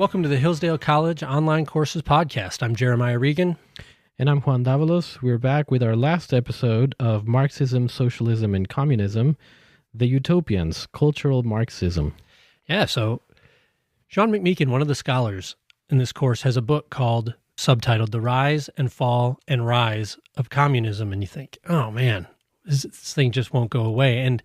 Welcome to the Hillsdale College Online Courses Podcast. I'm Jeremiah Regan. And I'm Juan. We're back with our last episode of Marxism, Socialism, and Communism, the Utopians, Cultural Marxism. Yeah, so Sean McMeekin, one of the scholars in this course, has a book called, subtitled, The Rise and Fall and Rise of Communism. And you think, oh man, this thing just won't go away. And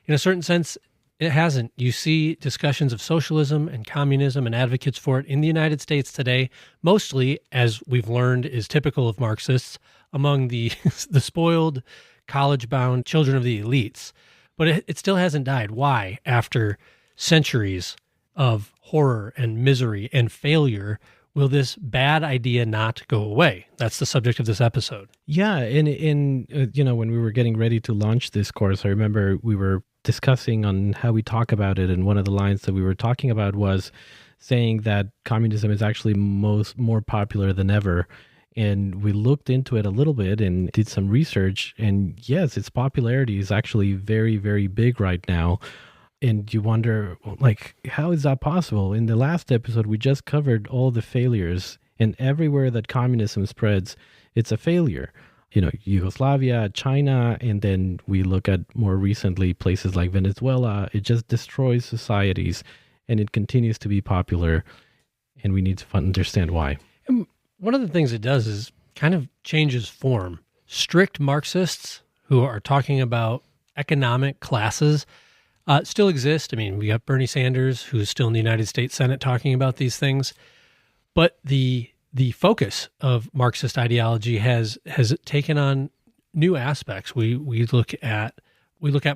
in a certain sense, it hasn't. You see discussions of socialism and communism and advocates for it in the United States today, mostly, as we've learned is typical of Marxists, among the spoiled, college-bound children of the elites. But it still hasn't died. Why? After centuries of horror and misery and failure, will this bad idea not go away? That's the subject of this episode. Yeah, when we were getting ready to launch this course, I remember we were discussing on how we talk about it, and one of the lines that we were talking about was saying that communism is actually more popular than ever. And we looked into it a little bit and did some research, and yes, its popularity is actually very, very big right now. And you wonder, like, how is that possible? In the last episode, we just covered all the failures, and everywhere that communism spreads, it's a failure. Yugoslavia, China, and then we look at more recently places like Venezuela. It just destroys societies, and it continues to be popular, and we need to understand why. And one of the things it does is kind of changes form. Strict Marxists who are talking about economic classes still exist. I mean, we got Bernie Sanders, who's still in the United States Senate, talking about these things. But the focus of Marxist ideology has taken on new aspects. We look at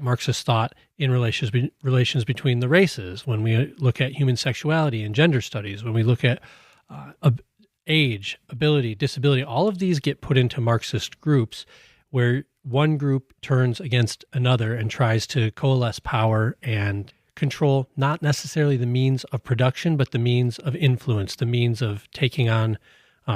Marxist thought in relations between the races. When we look at human sexuality and gender studies, when we look at age, ability, disability, all of these get put into Marxist groups where one group turns against another and tries to coalesce power and control not necessarily the means of production, but the means of influence, the means of taking on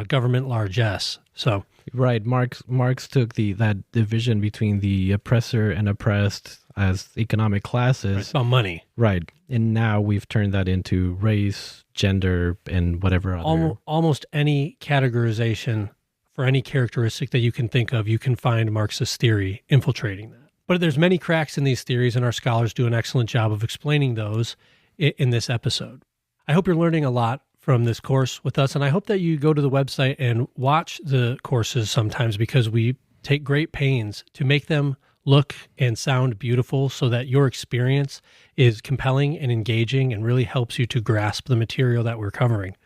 government largesse. So, right, Marx took that division between the oppressor and oppressed as economic classes. It's about money. Right, and now we've turned that into race, gender, and whatever other. Almost any categorization for any characteristic that you can think of, you can find Marxist theory infiltrating that. But there's many cracks in these theories, and our scholars do an excellent job of explaining those in this episode. I hope you're learning a lot from this course with us, and I hope that you go to the website and watch the courses sometimes, because we take great pains to make them look and sound beautiful so that your experience is compelling and engaging and really helps you to grasp the material that we're covering.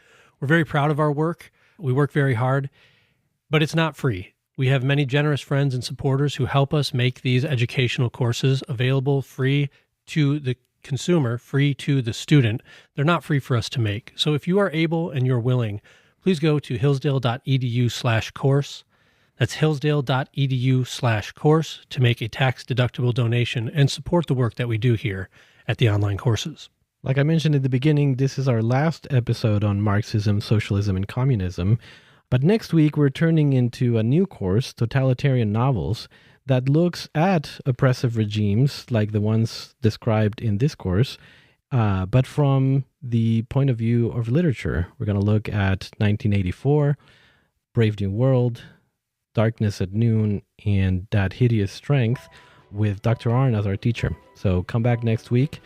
We're very proud of our work. We work very hard, but it's not free. We have many generous friends and supporters who help us make these educational courses available free to the consumer, free to the student. They're not free for us to make. So if you are able and you're willing, please go to hillsdale.edu/course. That's hillsdale.edu/course to make a tax-deductible donation and support the work that we do here at the online courses. Like I mentioned at the beginning, this is our last episode on Marxism, Socialism, and Communism. But next week, we're turning into a new course, Totalitarian Novels, that looks at oppressive regimes like the ones described in this course, but from the point of view of literature. We're going to look at 1984, Brave New World, Darkness at Noon, and That Hideous Strength with Dr. Arn as our teacher. So come back next week.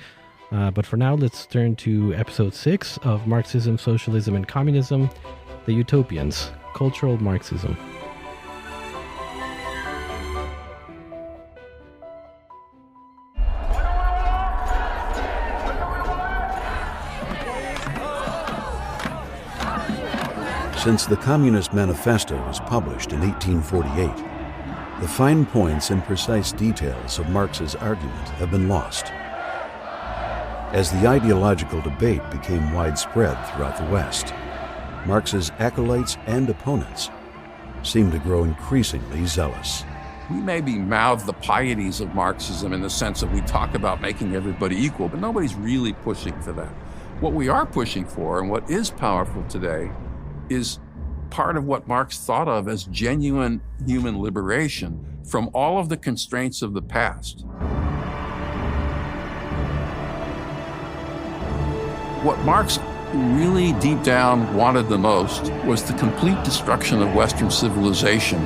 But for now, let's turn to episode 6 of Marxism, Socialism, and Communism, the Utopians, Cultural Marxism. Since the Communist Manifesto was published in 1848, the fine points and precise details of Marx's argument have been lost. As the ideological debate became widespread throughout the West, Marx's acolytes and opponents seemed to grow increasingly zealous. We maybe mouth the pieties of Marxism in the sense that we talk about making everybody equal, but nobody's really pushing for that. What we are pushing for, and what is powerful today, is part of what Marx thought of as genuine human liberation from all of the constraints of the past. What Marx really deep down wanted the most was the complete destruction of Western civilization.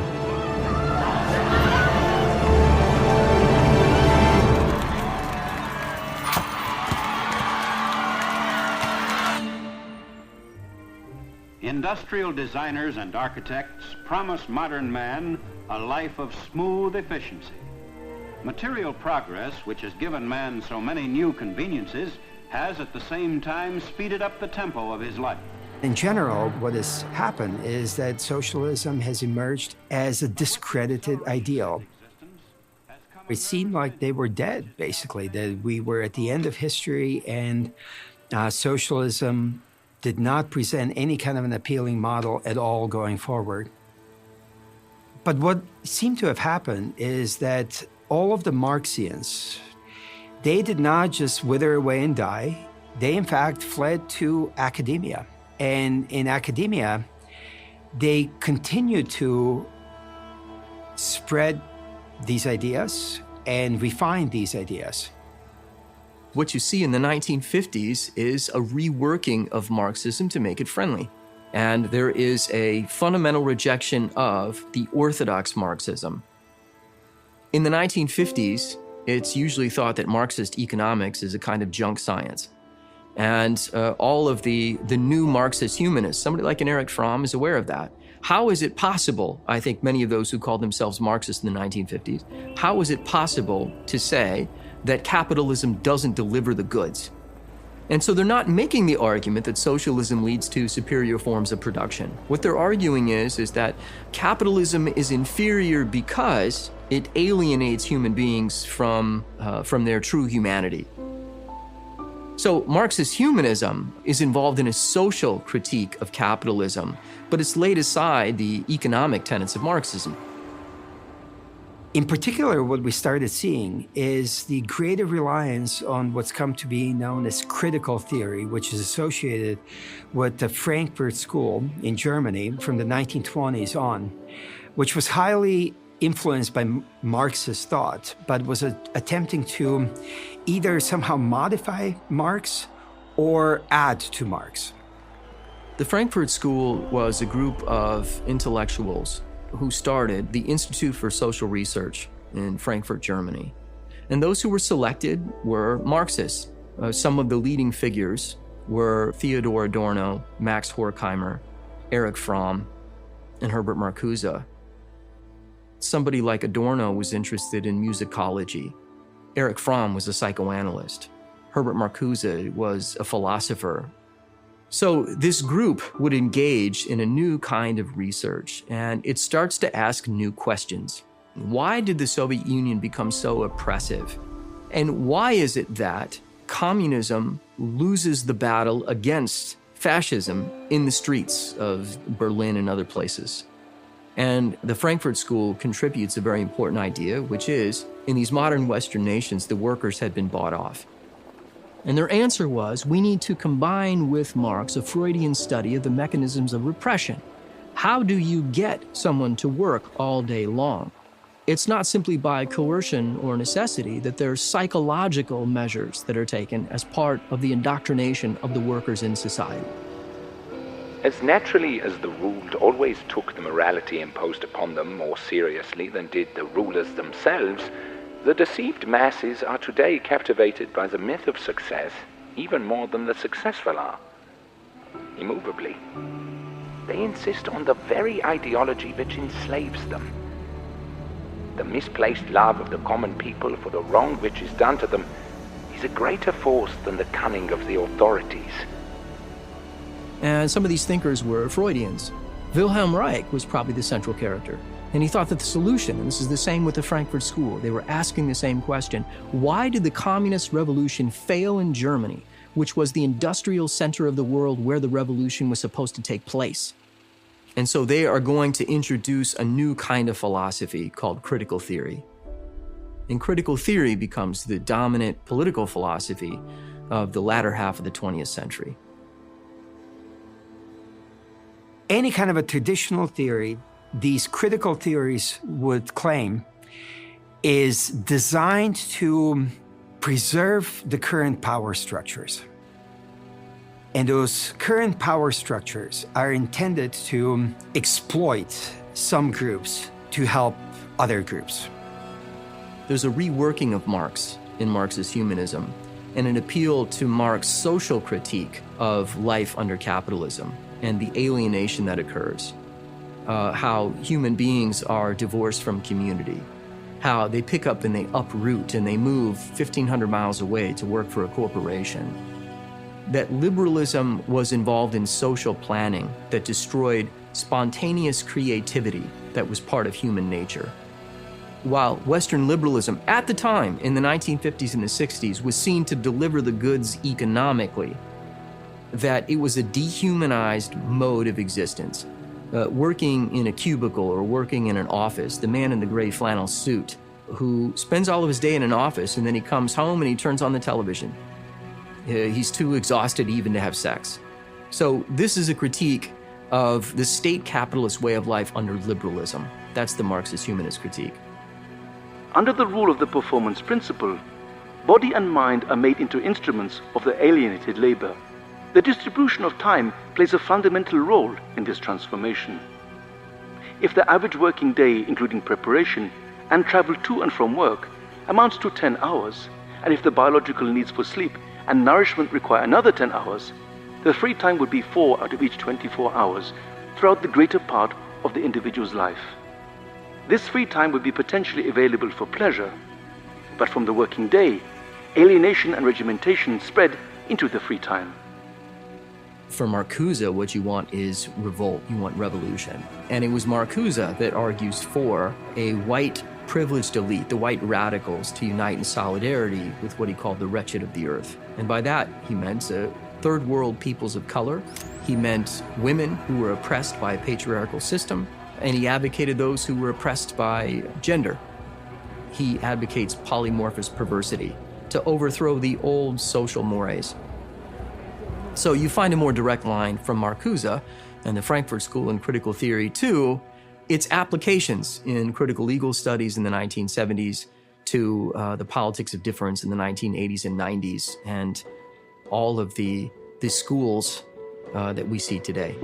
Industrial designers and architects promise modern man a life of smooth efficiency. Material progress, which has given man so many new conveniences, has at the same time speeded up the tempo of his life. In general, what has happened is that socialism has emerged as a discredited ideal. It seemed like they were dead, basically, that we were at the end of history and socialism did not present any kind of an appealing model at all going forward. But what seemed to have happened is that all of the Marxians, they did not just wither away and die. They, in fact, fled to academia. And in academia, they continued to spread these ideas and refine these ideas. What you see in the 1950s is a reworking of Marxism to make it friendly. And there is a fundamental rejection of the orthodox Marxism. In the 1950s, it's usually thought that Marxist economics is a kind of junk science. And all of the new Marxist humanists, somebody like an Erich Fromm is aware of that. How is it possible, I think many of those who called themselves Marxists in the 1950s, how is it possible to say that capitalism doesn't deliver the goods? And so they're not making the argument that socialism leads to superior forms of production. What they're arguing is that capitalism is inferior because it alienates human beings from their true humanity. So Marxist humanism is involved in a social critique of capitalism, but it's laid aside the economic tenets of Marxism. In particular, what we started seeing is the greater reliance on what's come to be known as critical theory, which is associated with the Frankfurt School in Germany from the 1920s on, which was highly influenced by Marxist thought, but was attempting to either somehow modify Marx or add to Marx. The Frankfurt School was a group of intellectuals who started the Institute for Social Research in Frankfurt, Germany. And those who were selected were Marxists. Some of the leading figures were Theodor Adorno, Max Horkheimer, Erich Fromm, and Herbert Marcuse. Somebody like Adorno was interested in musicology. Erich Fromm was a psychoanalyst. Herbert Marcuse was a philosopher. So this group would engage in a new kind of research, and it starts to ask new questions. Why did the Soviet Union become so oppressive? And why is it that communism loses the battle against fascism in the streets of Berlin and other places? And the Frankfurt School contributes a very important idea, which is, in these modern Western nations, the workers had been bought off. And their answer was, we need to combine with Marx a Freudian study of the mechanisms of repression. How do you get someone to work all day long? It's not simply by coercion or necessity, that there are psychological measures that are taken as part of the indoctrination of the workers in society. As naturally as the ruled always took the morality imposed upon them more seriously than did the rulers themselves, the deceived masses are today captivated by the myth of success even more than the successful are. Immovably, they insist on the very ideology which enslaves them. The misplaced love of the common people for the wrong which is done to them is a greater force than the cunning of the authorities. And some of these thinkers were Freudians. Wilhelm Reich was probably the central character. And he thought that the solution, and this is the same with the Frankfurt School, they were asking the same question: why did the communist revolution fail in Germany, which was the industrial center of the world where the revolution was supposed to take place? And so they are going to introduce a new kind of philosophy called critical theory. And critical theory becomes the dominant political philosophy of the latter half of the 20th century. Any kind of a traditional theory, these critical theories would claim, is designed to preserve the current power structures. And those current power structures are intended to exploit some groups to help other groups. There's a reworking of Marx in Marxist humanism and an appeal to Marx's social critique of life under capitalism and the alienation that occurs. How human beings are divorced from community, how they pick up and they uproot and they move 1,500 miles away to work for a corporation. That liberalism was involved in social planning that destroyed spontaneous creativity that was part of human nature. While Western liberalism at the time in the 1950s and the 60s was seen to deliver the goods economically, that it was a dehumanized mode of existence. Working in a cubicle or working in an office, the man in the gray flannel suit who spends all of his day in an office and then he comes home and he turns on the television. He's too exhausted even to have sex. So this is a critique of the state capitalist way of life under liberalism. That's the Marxist humanist critique. Under the rule of the performance principle, body and mind are made into instruments of the alienated labor. The distribution of time plays a fundamental role in this transformation. If the average working day, including preparation and travel to and from work, amounts to 10 hours, and if the biological needs for sleep and nourishment require another 10 hours, the free time would be 4 out of each 24 hours throughout the greater part of the individual's life. This free time would be potentially available for pleasure, but from the working day, alienation and regimentation spread into the free time. For Marcuse, what you want is revolt, you want revolution. And it was Marcuse that argues for a white privileged elite, the white radicals, to unite in solidarity with what he called the wretched of the earth. And by that, he meant third world peoples of color. He meant women who were oppressed by a patriarchal system, and he advocated those who were oppressed by gender. He advocates polymorphous perversity to overthrow the old social mores. So you find a more direct line from Marcuse and the Frankfurt School in critical theory to its applications in critical legal studies in the 1970s to the politics of difference in the 1980s and 90s and all of the schools that we see today.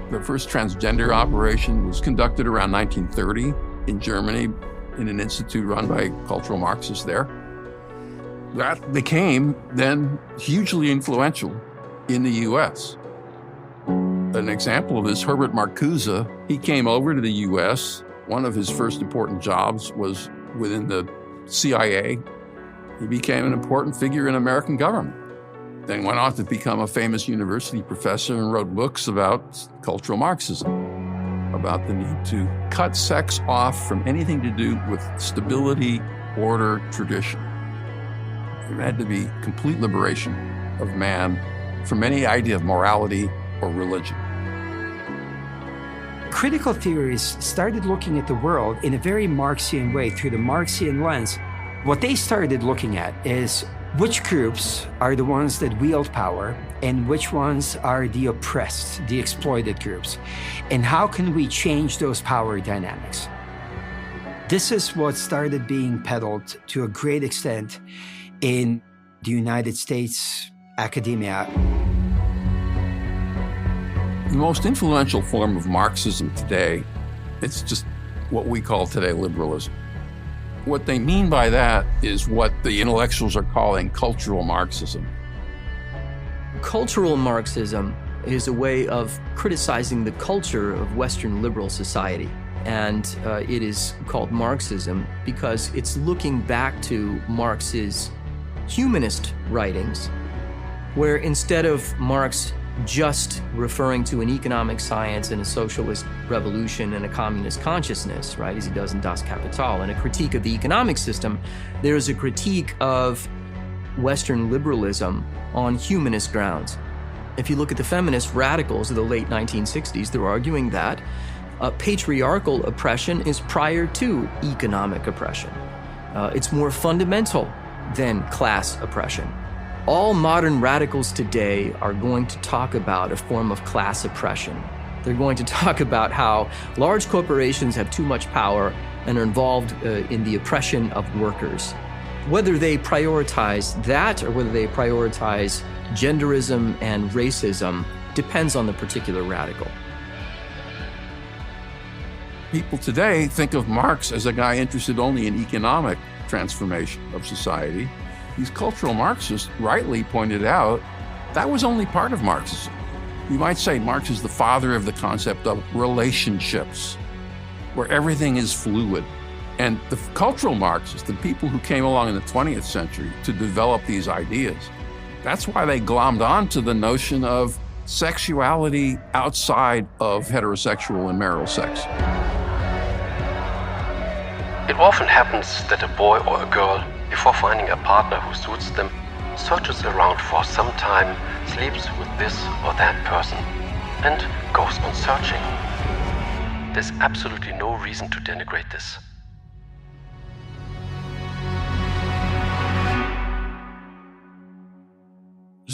The first transgender operation was conducted around 1930 in Germany in an institute run by cultural Marxists there. That became then hugely influential in the U.S. An example of this, Herbert Marcuse, he came over to the U.S. One of his first important jobs was within the CIA. He became an important figure in American government. Then went on to become a famous university professor and wrote books about cultural Marxism, about the need to cut sex off from anything to do with stability, order, tradition. There had to be complete liberation of man from any idea of morality or religion. Critical theorists started looking at the world in a very Marxian way, through the Marxian lens. What they started looking at is which groups are the ones that wield power and which ones are the oppressed, the exploited groups, and how can we change those power dynamics? This is what started being peddled to a great extent in the United States academia. The most influential form of Marxism today, it's just what we call today liberalism. What they mean by that is what the intellectuals are calling cultural Marxism. Cultural Marxism is a way of criticizing the culture of Western liberal society. And it is called Marxism because it's looking back to Marx's humanist writings, where instead of Marx just referring to an economic science and a socialist revolution and a communist consciousness, right, as he does in Das Kapital, and a critique of the economic system, there's a critique of Western liberalism on humanist grounds. If you look at the feminist radicals of the late 1960s, they're arguing that patriarchal oppression is prior to economic oppression. It's more fundamental than class oppression. All modern radicals today are going to talk about a form of class oppression. They're going to talk about how large corporations have too much power and are involved in the oppression of workers. Whether they prioritize that or whether they prioritize genderism and racism depends on the particular radical. People today think of Marx as a guy interested only in economic transformation of society. These cultural Marxists rightly pointed out that was only part of Marxism. You might say Marx is the father of the concept of relationships, where everything is fluid. And the cultural Marxists, the people who came along in the 20th century to develop these ideas, that's why they glommed onto the notion of sexuality outside of heterosexual and marital sex. It often happens that a boy or a girl, before finding a partner who suits them, searches around for some time, sleeps with this or that person, and goes on searching. There's absolutely no reason to denigrate this.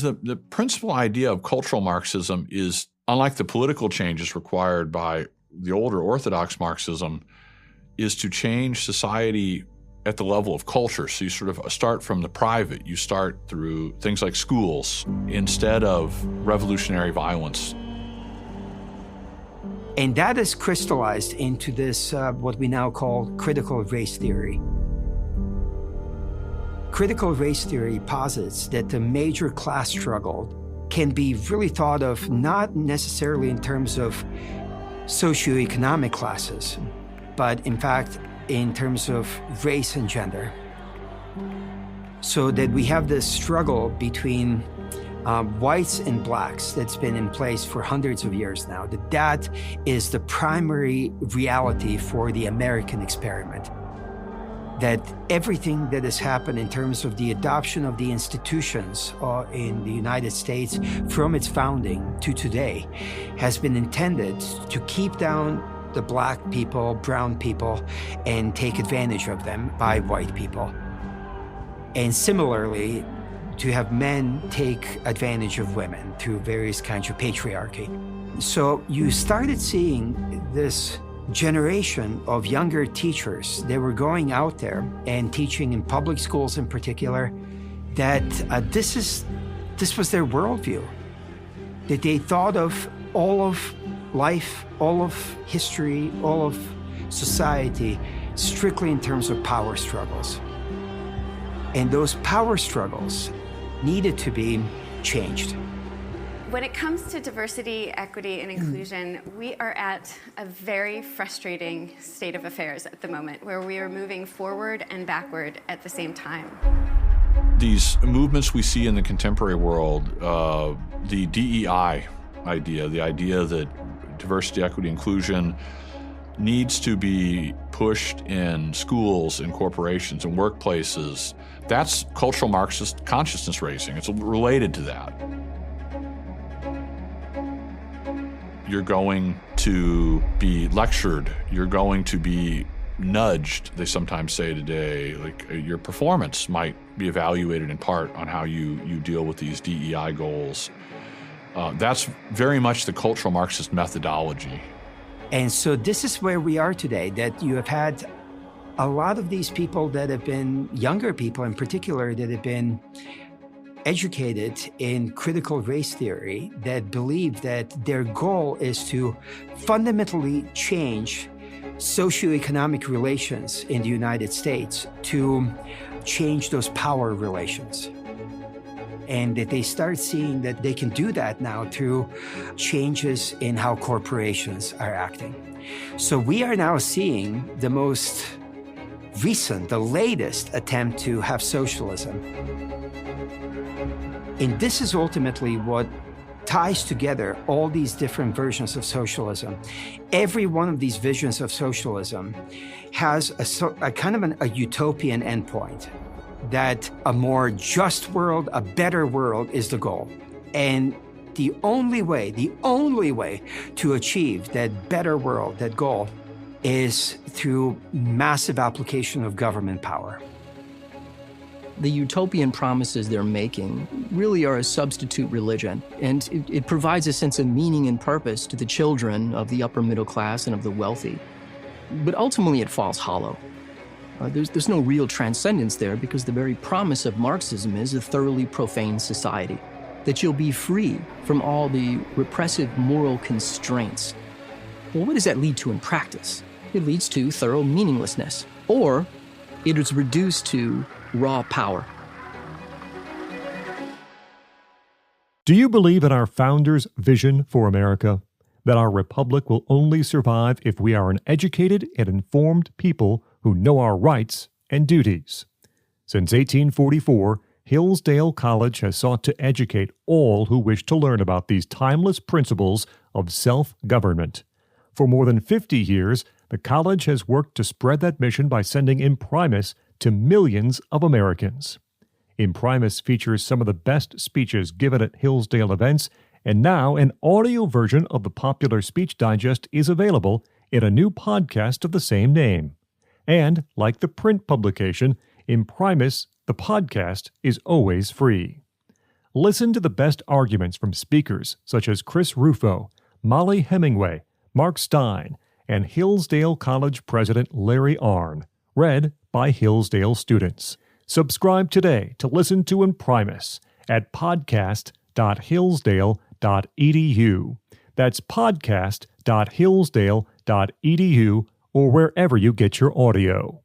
The principal idea of cultural Marxism is, unlike the political changes required by the older orthodox Marxism, is to change society at the level of culture. So you sort of start from the private. You start through things like schools instead of revolutionary violence. And that is crystallized into this, what we now call critical race theory. Critical race theory posits that the major class struggle can be really thought of not necessarily in terms of socioeconomic classes, but in fact in terms of race and gender. So that we have this struggle between whites and blacks that's been in place for hundreds of years now, that is the primary reality for the American experiment. That everything that has happened in terms of the adoption of the institutions in the United States from its founding to today has been intended to keep down the black people, brown people, and take advantage of them by white people. And similarly, to have men take advantage of women through various kinds of patriarchy. So you started seeing this generation of younger teachers. They were going out there and teaching in public schools in particular, that this was their worldview, that they thought of all of life, all of history, all of society strictly in terms of power struggles. And those power struggles needed to be changed. When it comes to diversity, equity, and inclusion, we are at a very frustrating state of affairs at the moment, where we are moving forward and backward at the same time. These movements we see in the contemporary world, the DEI idea, the idea that diversity, equity, inclusion needs to be pushed in schools, in corporations, in workplaces, that's cultural Marxist consciousness raising. It's related to that. You're going to be lectured. You're going to be nudged, they sometimes say today. Like your performance might be evaluated in part on how you deal with these DEI goals. That's very much the cultural Marxist methodology. And so this is where we are today, that you have had a lot of these people that have been, younger people in particular, that have been educated in critical race theory, that believe that their goal is to fundamentally change socioeconomic relations in the United States, to change those power relations. And that they start seeing that they can do that now through changes in how corporations are acting. So we are now seeing the most recent, the latest attempt to have socialism. And this is ultimately what ties together all these different versions of socialism. Every one of these visions of socialism has a kind of a utopian endpoint, that a more just world, a better world is the goal. And the only way to achieve that better world, that goal, is through massive application of government power. The utopian promises they're making really are a substitute religion, and it provides a sense of meaning and purpose to the children of the upper middle class and of the wealthy. But ultimately it falls hollow. There's no real transcendence there because the very promise of Marxism is a thoroughly profane society, that you'll be free from all the repressive moral constraints. Well, what does that lead to in practice? It leads to thorough meaninglessness, or it is reduced to raw power. Do you believe in our founders' vision for America? That our republic will only survive if we are an educated and informed people who know our rights and duties? Since 1844, Hillsdale College has sought to educate all who wish to learn about these timeless principles of self-government. For more than 50 years, the college has worked to spread that mission by sending Imprimis to millions of Americans. Imprimis features some of the best speeches given at Hillsdale events, and now an audio version of the popular Speech Digest is available in a new podcast of the same name. And, like the print publication, Imprimis, the podcast, is always free. Listen to the best arguments from speakers such as Chris Rufo, Molly Hemingway, Mark Stein, and Hillsdale College President Larry Arnn, read by Hillsdale students. Subscribe today to listen to Imprimis at podcast.hillsdale.edu. That's podcast.hillsdale.edu or wherever you get your audio.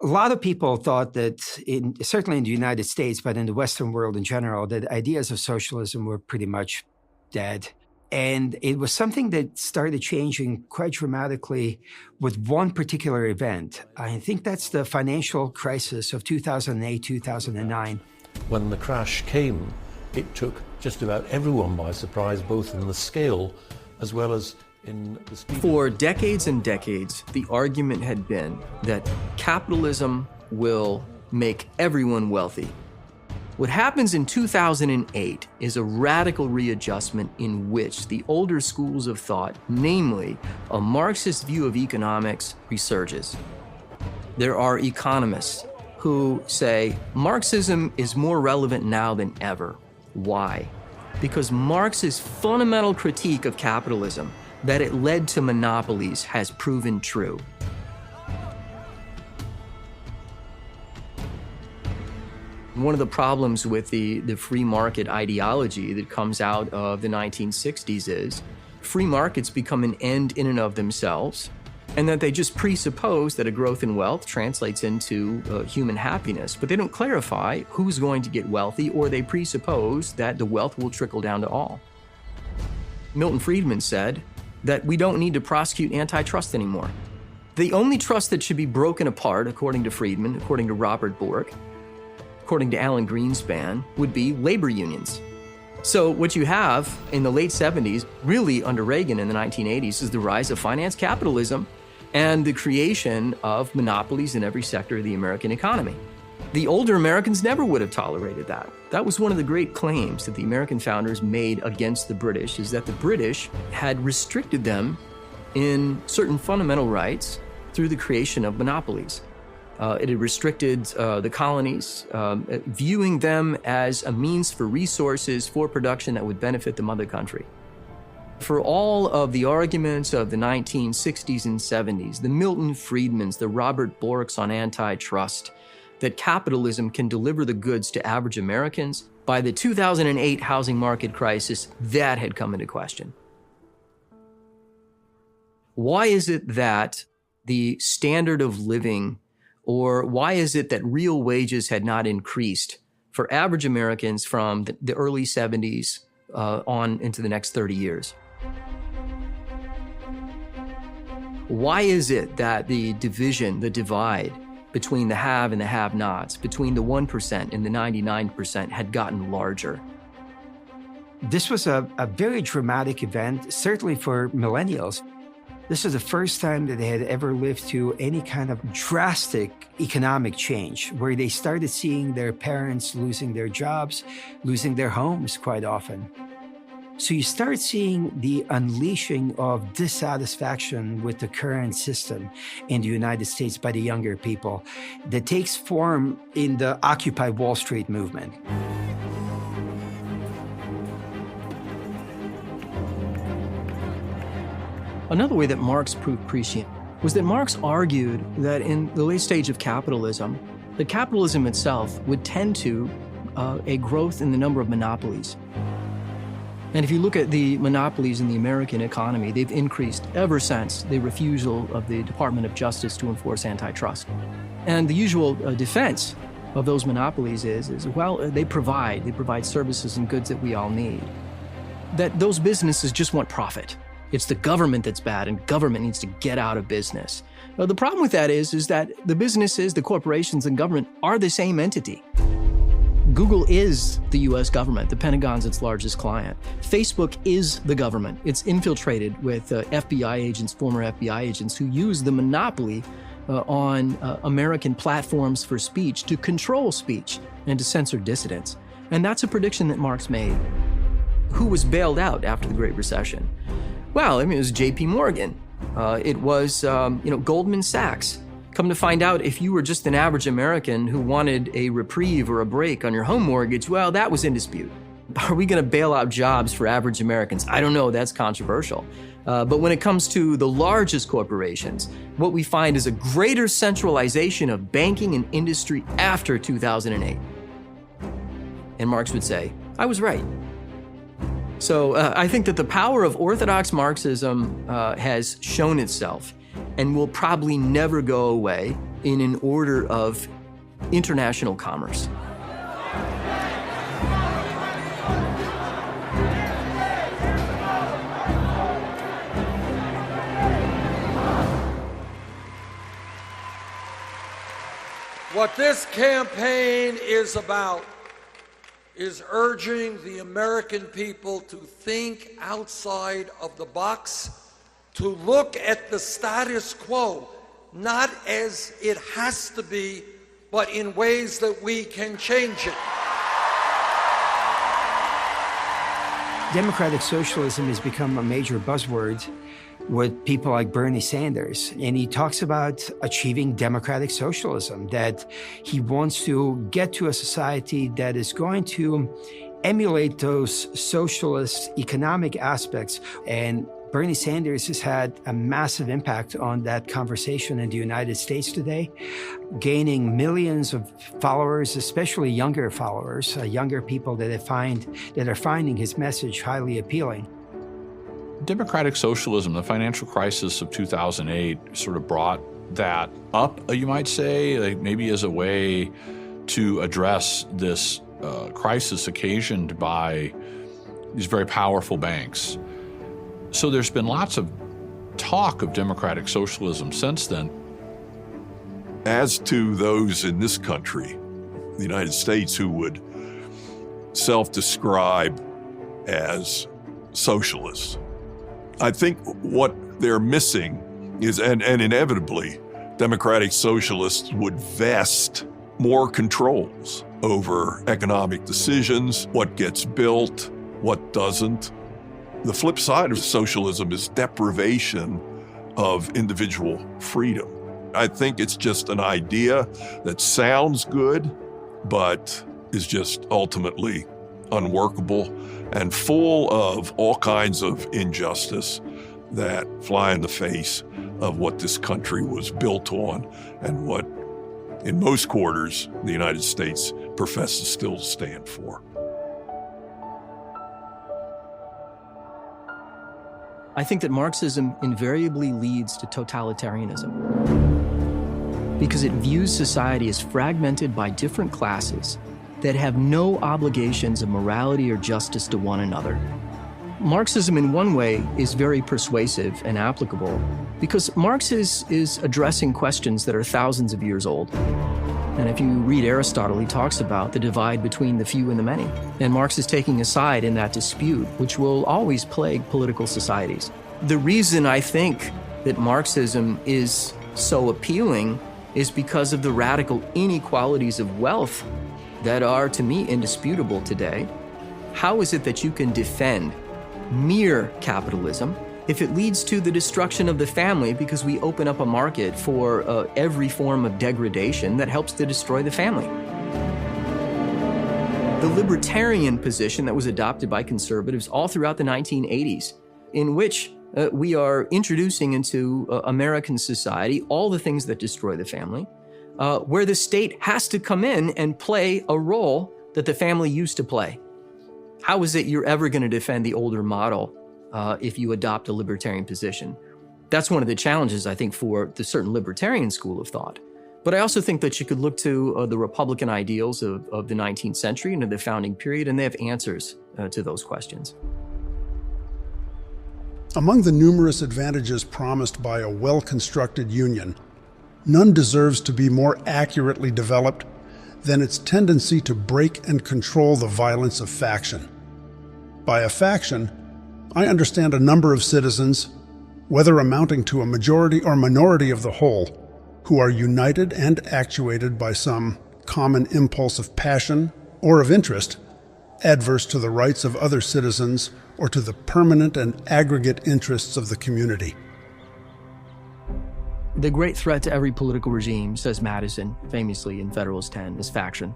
A lot of people thought that, certainly in the United States, but in the Western world in general, that ideas of socialism were pretty much dead. And it was something that started changing quite dramatically with one particular event. I think that's the financial crisis of 2008, 2009. When the crash came, it took just about everyone by surprise, both in the scale as well as in the speed. For decades and decades, the argument had been that capitalism will make everyone wealthy. What happens in 2008 is a radical readjustment in which the older schools of thought, namely a Marxist view of economics, resurges. There are economists who say Marxism is more relevant now than ever. Why? Because Marx's fundamental critique of capitalism, that it led to monopolies, has proven true. One of the problems with the free market ideology that comes out of the 1960s is free markets become an end in and of themselves, and that they just presuppose that a growth in wealth translates into human happiness, but they don't clarify who's going to get wealthy, or they presuppose that the wealth will trickle down to all. Milton Friedman said that we don't need to prosecute antitrust anymore. The only trust that should be broken apart, according to Friedman, according to Robert Bork, according to Alan Greenspan, would be labor unions. So what you have in the late 70s, really under Reagan in the 1980s, is the rise of finance capitalism and the creation of monopolies in every sector of the American economy. The older Americans never would have tolerated that. That was one of the great claims that the American founders made against the British, is that the British had restricted them in certain fundamental rights through the creation of monopolies. It had restricted the colonies, viewing them as a means for resources for production that would benefit the mother country. For all of the arguments of the 1960s and 70s, the Milton Friedmans, the Robert Borks on antitrust, that capitalism can deliver the goods to average Americans, by the 2008 housing market crisis, that had come into question. Why is it that the standard of living, or why is it that real wages had not increased for average Americans from the early 70s on into the next 30 years? Why is it that the division, the divide between the have and the have-nots, between the 1% and the 99% had gotten larger? This was a very dramatic event, certainly for millennials. This is the first time that they had ever lived through any kind of drastic economic change, where they started seeing their parents losing their jobs, losing their homes quite often. So you start seeing the unleashing of dissatisfaction with the current system in the United States by the younger people that takes form in the Occupy Wall Street movement. Another way that Marx proved prescient was that Marx argued that in the late stage of capitalism, that capitalism itself would tend to a growth in the number of monopolies. And if you look at the monopolies in the American economy, they've increased ever since the refusal of the Department of Justice to enforce antitrust. And the usual defense of those monopolies is well, they provide services and goods that we all need. That those businesses just want profit. It's the government that's bad, and government needs to get out of business. Now, the problem with that is that the businesses, the corporations, and government are the same entity. Google is the US government. The Pentagon's its largest client. Facebook is the government. It's infiltrated with FBI agents, former FBI agents, who use the monopoly on American platforms for speech to control speech and to censor dissidents. And that's a prediction that Marx made. Who was bailed out after the Great Recession? Well, I mean, it was J.P. Morgan. It was, Goldman Sachs. Come to find out, if you were just an average American who wanted a reprieve or a break on your home mortgage, well, that was in dispute. Are we going to bail out jobs for average Americans? I don't know, that's controversial. But when it comes to the largest corporations, what we find is a greater centralization of banking and industry after 2008. And Marx would say, I was right. So I think that the power of orthodox Marxism has shown itself and will probably never go away in an order of international commerce. What this campaign is about is urging the American people to think outside of the box, to look at the status quo, not as it has to be, but in ways that we can change it. Democratic socialism has become a major buzzword with people like Bernie Sanders. And he talks about achieving democratic socialism, that he wants to get to a society that is going to emulate those socialist economic aspects. And Bernie Sanders has had a massive impact on that conversation in the United States today, gaining millions of followers, especially younger followers, younger people that are finding his message highly appealing. Democratic socialism, the financial crisis of 2008 sort of brought that up, you might say, like maybe as a way to address this crisis occasioned by these very powerful banks. So there's been lots of talk of democratic socialism since then. As to those in this country, the United States, who would self-describe as socialists, I think what they're missing is, and inevitably, democratic socialists would vest more controls over economic decisions, what gets built, what doesn't. The flip side of socialism is deprivation of individual freedom. I think it's just an idea that sounds good, but is just ultimately unworkable and full of all kinds of injustice that fly in the face of what this country was built on and what, in most quarters, the United States professes still to stand for. I think that Marxism invariably leads to totalitarianism because it views society as fragmented by different classes that have no obligations of morality or justice to one another. Marxism, in one way, is very persuasive and applicable because Marx is addressing questions that are thousands of years old. And if you read Aristotle, he talks about the divide between the few and the many. And Marx is taking a side in that dispute, which will always plague political societies. The reason I think that Marxism is so appealing is because of the radical inequalities of wealth that are, to me, indisputable today. How is it that you can defend mere capitalism if it leads to the destruction of the family because we open up a market for every form of degradation that helps to destroy the family? The libertarian position that was adopted by conservatives all throughout the 1980s, in which We are introducing into American society all the things that destroy the family, where the state has to come in and play a role that the family used to play. How is it you're ever going to defend the older model if you adopt a libertarian position? That's one of the challenges, I think, for the certain libertarian school of thought. But I also think that you could look to the Republican ideals of the 19th century and of the founding period, and they have answers to those questions. Among the numerous advantages promised by a well-constructed union, none deserves to be more accurately developed than its tendency to break and control the violence of faction. By a faction, I understand a number of citizens, whether amounting to a majority or minority of the whole, who are united and actuated by some common impulse of passion or of interest, adverse to the rights of other citizens or to the permanent and aggregate interests of the community. The great threat to every political regime, says Madison famously in Federalist 10, is faction.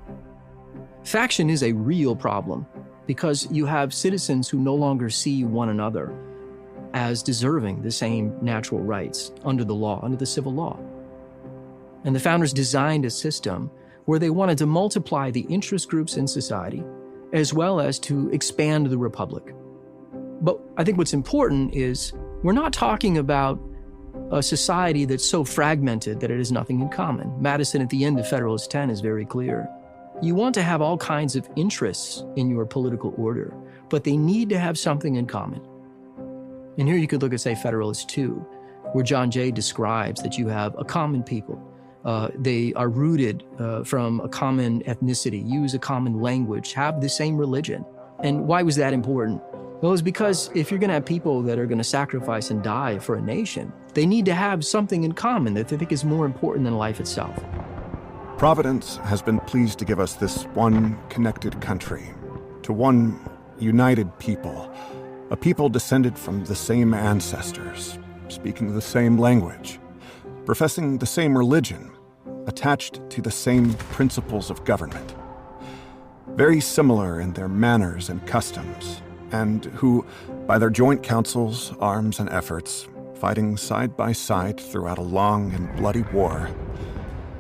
Faction is a real problem because you have citizens who no longer see one another as deserving the same natural rights under the law, under the civil law. And the founders designed a system where they wanted to multiply the interest groups in society as well as to expand the republic. But I think what's important is we're not talking about a society that's so fragmented that it has nothing in common. Madison at the end of Federalist 10 is very clear. You want to have all kinds of interests in your political order, but they need to have something in common. And here you could look at, say, Federalist 2, where John Jay describes that you have a common people. They are rooted from a common ethnicity, use a common language, have the same religion. And why was that important? Well, it's because if you're going to have people that are going to sacrifice and die for a nation, they need to have something in common that they think is more important than life itself. Providence has been pleased to give us this one connected country, to one united people, a people descended from the same ancestors, speaking the same language, professing the same religion, attached to the same principles of government, very similar in their manners and customs, and who, by their joint councils, arms, and efforts, fighting side by side throughout a long and bloody war,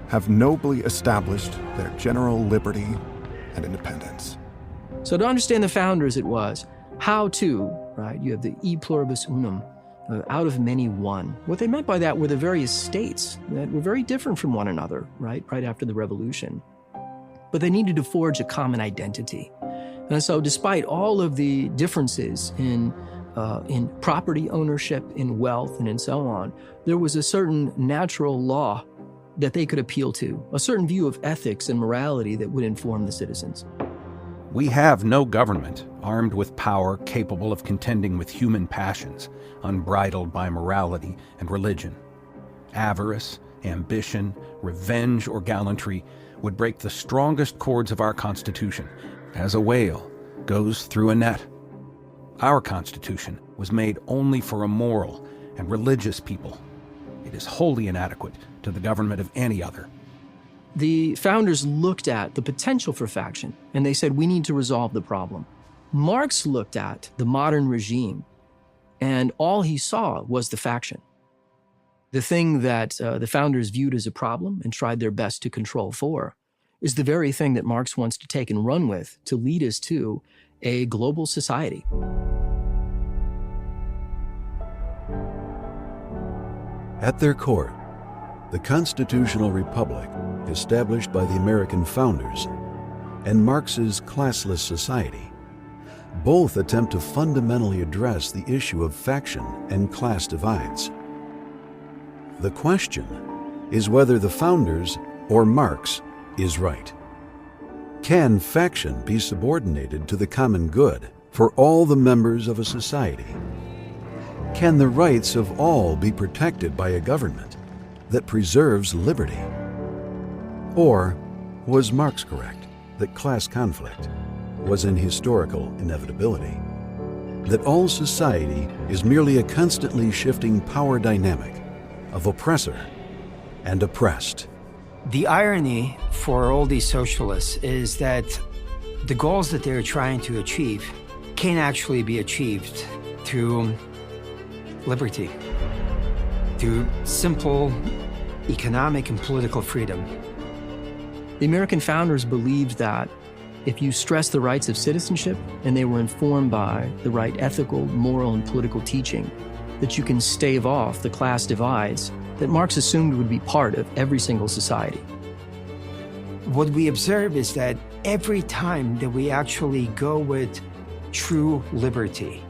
have nobly established their general liberty and independence. So to understand the founders, it was how to, right? You have the e pluribus unum, out of many one. What they meant by that were the various states that were very different from one another, right after the revolution. But they needed to forge a common identity. And so despite all of the differences in property ownership, in wealth, and in so on, there was a certain natural law that they could appeal to, a certain view of ethics and morality that would inform the citizens. We have no government armed with power capable of contending with human passions, unbridled by morality and religion. Avarice, ambition, revenge, or gallantry would break the strongest cords of our Constitution, as a whale goes through a net. Our Constitution was made only for a moral and religious people. It is wholly inadequate to the government of any other. The founders looked at the potential for faction, and they said, we need to resolve the problem. Marx looked at the modern regime, and all he saw was the faction. The thing that the founders viewed as a problem and tried their best to control for is the very thing that Marx wants to take and run with to lead us to a global society. At their core, the constitutional republic established by the American founders and Marx's classless society both attempt to fundamentally address the issue of faction and class divides. The question is whether the founders or Marx is right. Can faction be subordinated to the common good for all the members of a society? Can the rights of all be protected by a government that preserves liberty? Or was Marx correct that class conflict was an historical inevitability? That all society is merely a constantly shifting power dynamic of oppressor and oppressed? The irony for all these socialists is that the goals that they're trying to achieve can't actually be achieved through liberty, through simple economic and political freedom. The American founders believed that if you stress the rights of citizenship and they were informed by the right ethical, moral, and political teaching, that you can stave off the class divides that Marx assumed would be part of every single society. What we observe is that every time that we actually go with true liberty,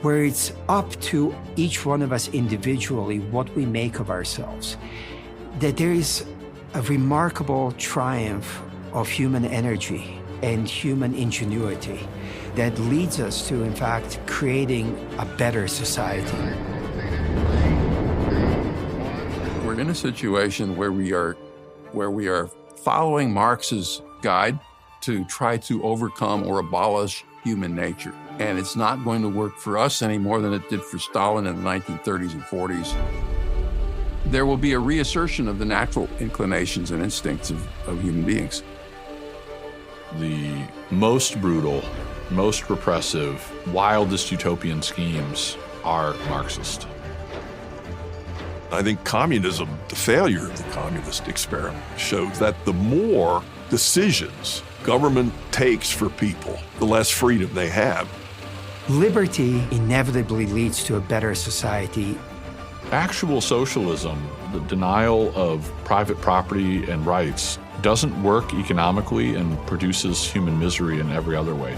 where it's up to each one of us individually what we make of ourselves, that there is a remarkable triumph of human energy and human ingenuity that leads us to, in fact, creating a better society. We're in a situation where we are following Marx's guide to try to overcome or abolish human nature. And it's not going to work for us any more than it did for Stalin in the 1930s and 40s. There will be a reassertion of the natural inclinations and instincts of human beings. The most brutal, most repressive, wildest utopian schemes are Marxist. I think communism, the failure of the communist experiment, shows that the more decisions government takes for people, the less freedom they have. Liberty inevitably leads to a better society. Actual socialism, the denial of private property and rights, doesn't work economically and produces human misery in every other way.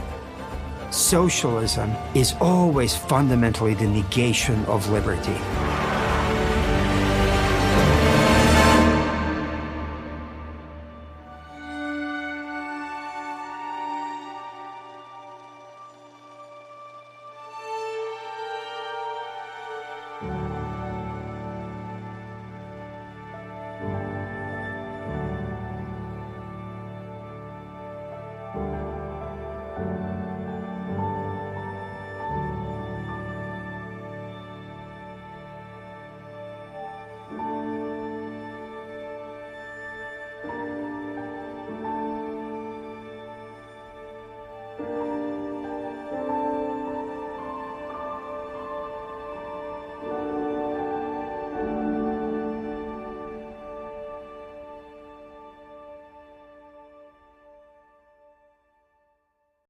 Socialism is always fundamentally the negation of liberty.